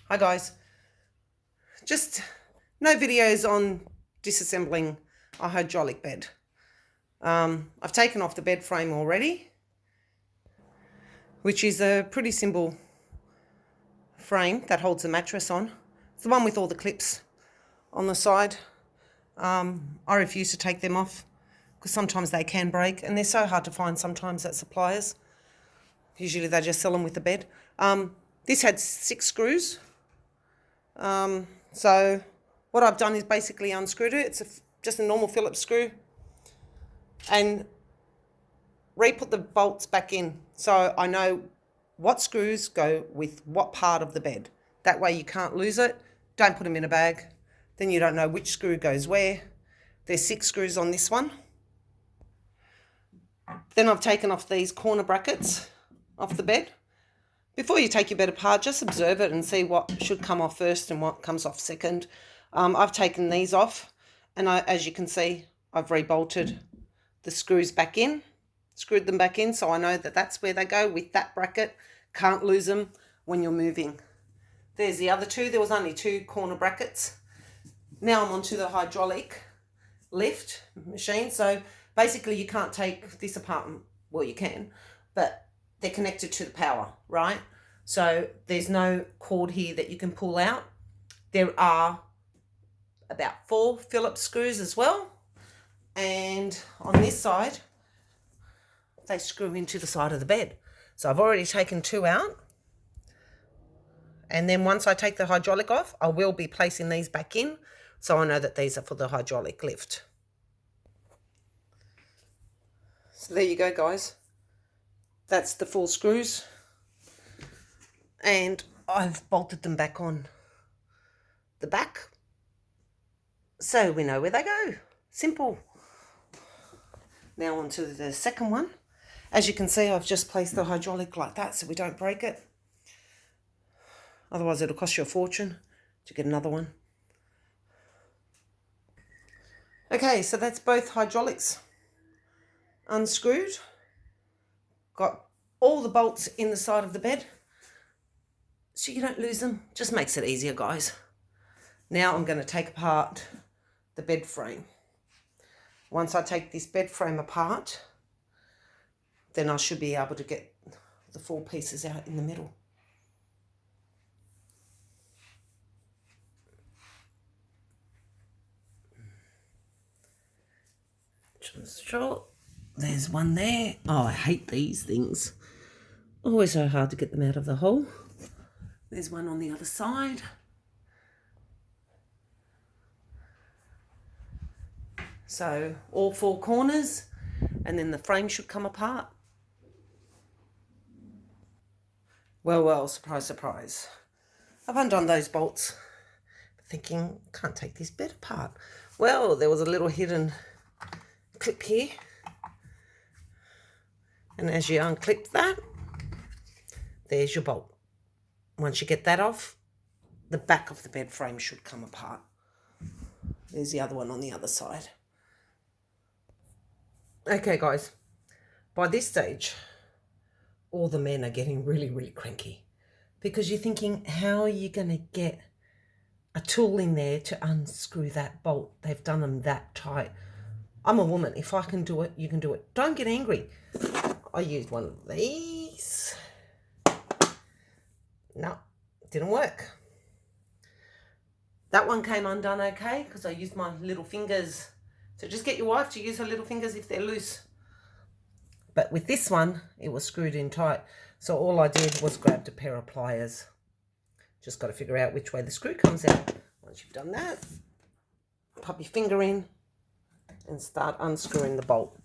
Hi guys, just no videos on disassembling a hydraulic bed. I've taken off the bed frame already, which is a pretty simple frame that holds the mattress on. It's the one with all the clips on the side. I refuse to take them off because sometimes they can break and they're so hard to find sometimes at suppliers. Usually they just sell them with the bed. This had 6 screws. So what I've done is basically unscrewed it. It's just a normal Phillips screw and re-put the bolts back in so I know what screws go with what part of the bed. That way you can't lose it. Don't put them in a bag. Then you don't know which screw goes where. There's 6 screws on this one. Then I've taken off these corner brackets off the bed. Before you take your bed apart, just observe it and see what should come off first and what comes off second. I've taken these off and as you can see, I've re-bolted the screws back in, screwed them back in so I know that that's where they go with that bracket. Can't lose them when you're moving. There's the other 2. There was only 2 corner brackets. Now I'm onto the hydraulic lift machine. So basically you can't take this apart. Well, you can, but they're connected to the power, right? So there's no cord here that you can pull out. There are about 4 Phillips screws as well. And on this side, they screw into the side of the bed. So I've already taken 2 out. And then once I take the hydraulic off, I will be placing these back in. So I know that these are for the hydraulic lift. So there you go, guys. That's the 4 screws. And I've bolted them back on the back. So we know where they go. Simple. Now on to the second one. As you can see, I've just placed the hydraulic like that so we don't break it. Otherwise it'll cost you a fortune to get another one. Okay, so that's both hydraulics unscrewed. Got all the bolts in the side of the bed so you don't lose them. Just makes it easier, guys. Now I'm going to take apart the bed frame. Once I take this bed frame apart, then I should be able to get the 4 pieces out in the middle. Just sure. There's one there. Oh, I hate these things. Always so hard to get them out of the hole. There's one on the other side. So all 4 corners, and then the frame should come apart. Well, surprise, surprise. I've undone those bolts, thinking, can't take this bed apart. Well, there was a little hidden clip here. And as you unclip that, there's your bolt. Once you get that off, the back of the bed frame should come apart. There's the other one on the other side. Okay, guys, by this stage, all the men are getting really, really cranky because you're thinking, how are you going to get a tool in there to unscrew that bolt? They've done them that tight. I'm a woman. If I can do it, you can do it. Don't get angry. I used one of these. No, didn't work. That one came undone okay because I used my little fingers. So just get your wife to use her little fingers if they're loose. But with this one, it was screwed in tight. So all I did was grabbed a pair of pliers. Just got to figure out which way the screw comes out. Once you've done that, pop your finger in and start unscrewing the bolt.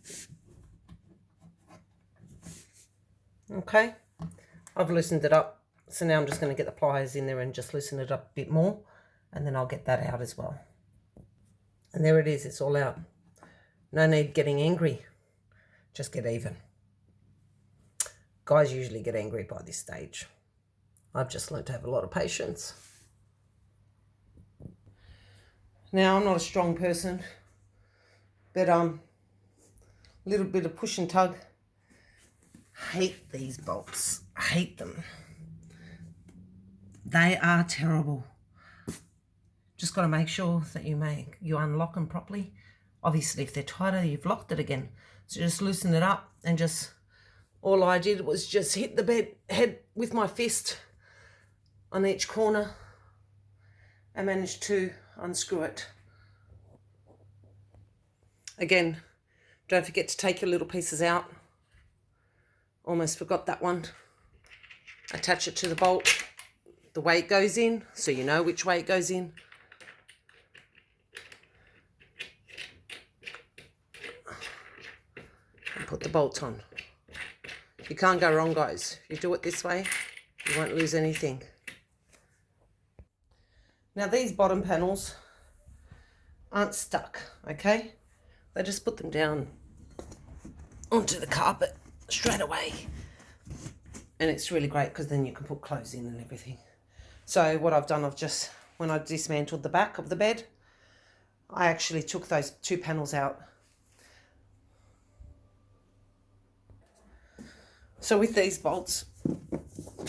Okay, I've loosened it up. So now I'm just going to get the pliers in there and just loosen it up a bit more. And then I'll get that out as well. And there it is, it's all out. No need getting angry. Just get even. Guys usually get angry by this stage. I've just learned to have a lot of patience. Now, I'm not a strong person, but a little bit of push and tug. Hate these bolts. I hate them. They are terrible. Just got to make sure that you unlock them properly. Obviously, if they're tighter, you've locked it again. So just loosen it up and just, all I did was just hit the bed head with my fist on each corner and managed to unscrew it. Again, don't forget to take your little pieces out. Almost forgot that one. Attach it to the bolt the way it goes in, so you know which way it goes in. And put the bolt on. You can't go wrong, guys. If you do it this way, you won't lose anything. Now these bottom panels aren't stuck, okay? They just put them down onto the carpet straight away. And it's really great because then you can put clothes in and everything. So what I've done, when I dismantled the back of the bed, I actually took those two panels out. So with these bolts,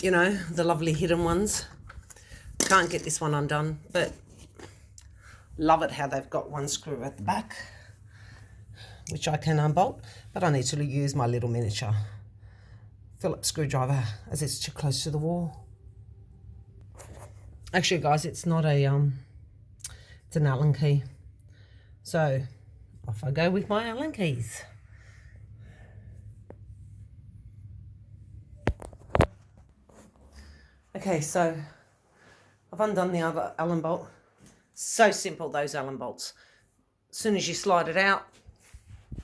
you know, the lovely hidden ones, can't get this one undone, but love it how they've got one screw at the back, which I can unbolt, but I need to use my little miniature Phillips screwdriver as it's too close to the wall. Actually, guys, it's not a, it's an Allen key. So off I go with my Allen keys. Okay, so I've undone the other Allen bolt. So simple, those Allen bolts. As soon as you slide it out,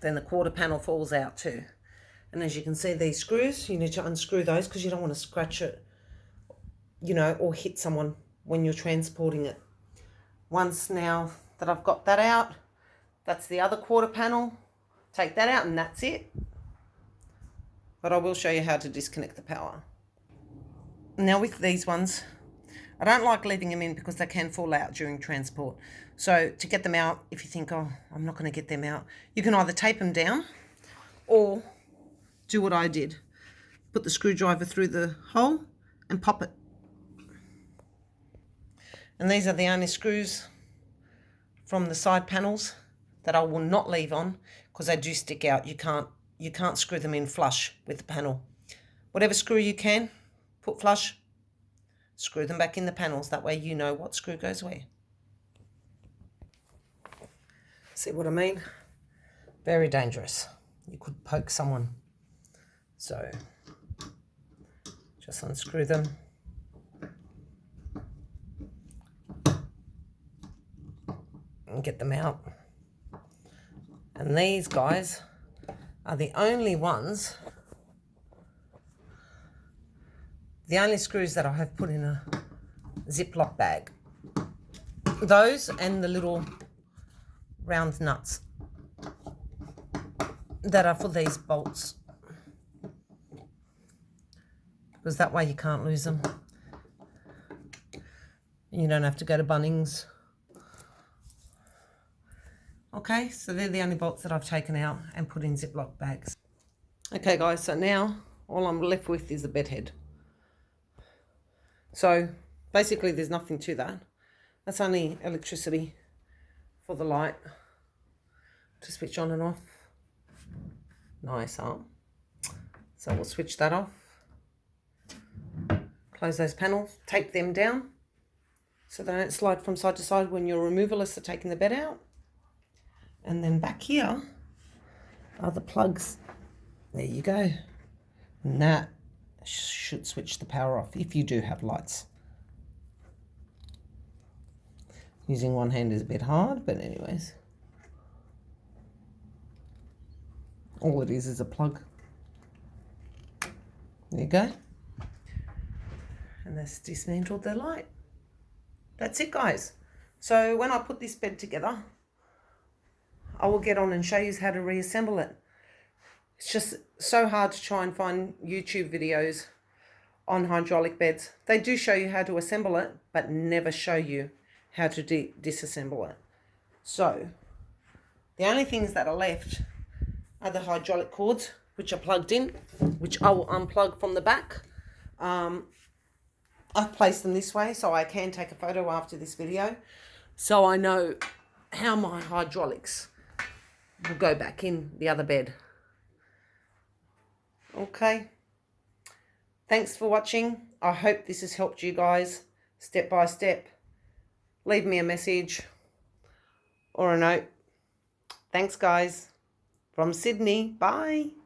then the quarter panel falls out too. And as you can see, these screws, you need to unscrew those because you don't want to scratch it, you know, or hit someone when you're transporting it. Once now that I've got that out, that's the other quarter panel. Take that out and that's it. But I will show you how to disconnect the power. Now with these ones, I don't like leaving them in because they can fall out during transport. So to get them out, if you think, oh, I'm not going to get them out, you can either tape them down or do what I did. Put the screwdriver through the hole and pop it. And these are the only screws from the side panels that I will not leave on because they do stick out. You can't screw them in flush with the panel. Whatever screw you can put flush, screw them back in the panels. That way you know what screw goes where. See what I mean? Very dangerous. You could poke someone. So just unscrew them. And get them out. And these guys are the only ones, the only screws that I have put in a Ziploc bag. Those and the little round nuts that are for these bolts. Because that way you can't lose them. You don't have to go to Bunnings. Okay, so they're the only bolts that I've taken out and put in Ziploc bags. Okay guys, so now all I'm left with is the bed head. So basically there's nothing to that. That's only electricity for the light to switch on and off. Nice, huh? So we'll switch that off. Close those panels, tape them down so they don't slide from side to side when your removalists are taking the bed out. And then back here are the plugs. There you go. And that should switch the power off if you do have lights. Using one hand is a bit hard, but anyways. All it is a plug. There you go. And that's dismantled the light. That's it, guys. So when I put this bed together, I will get on and show you how to reassemble it. It's just so hard to try and find YouTube videos on hydraulic beds. They do show you how to assemble it, but never show you how to disassemble it. So the only things that are left are the hydraulic cords, which are plugged in, which I will unplug from the back. I've placed them this way so I can take a photo after this video, so I know how my hydraulics will go back in the other bed. Okay. Thanks for watching. I hope this has helped you guys step by step. Leave me a message or a note. Thanks, guys. From Sydney. Bye.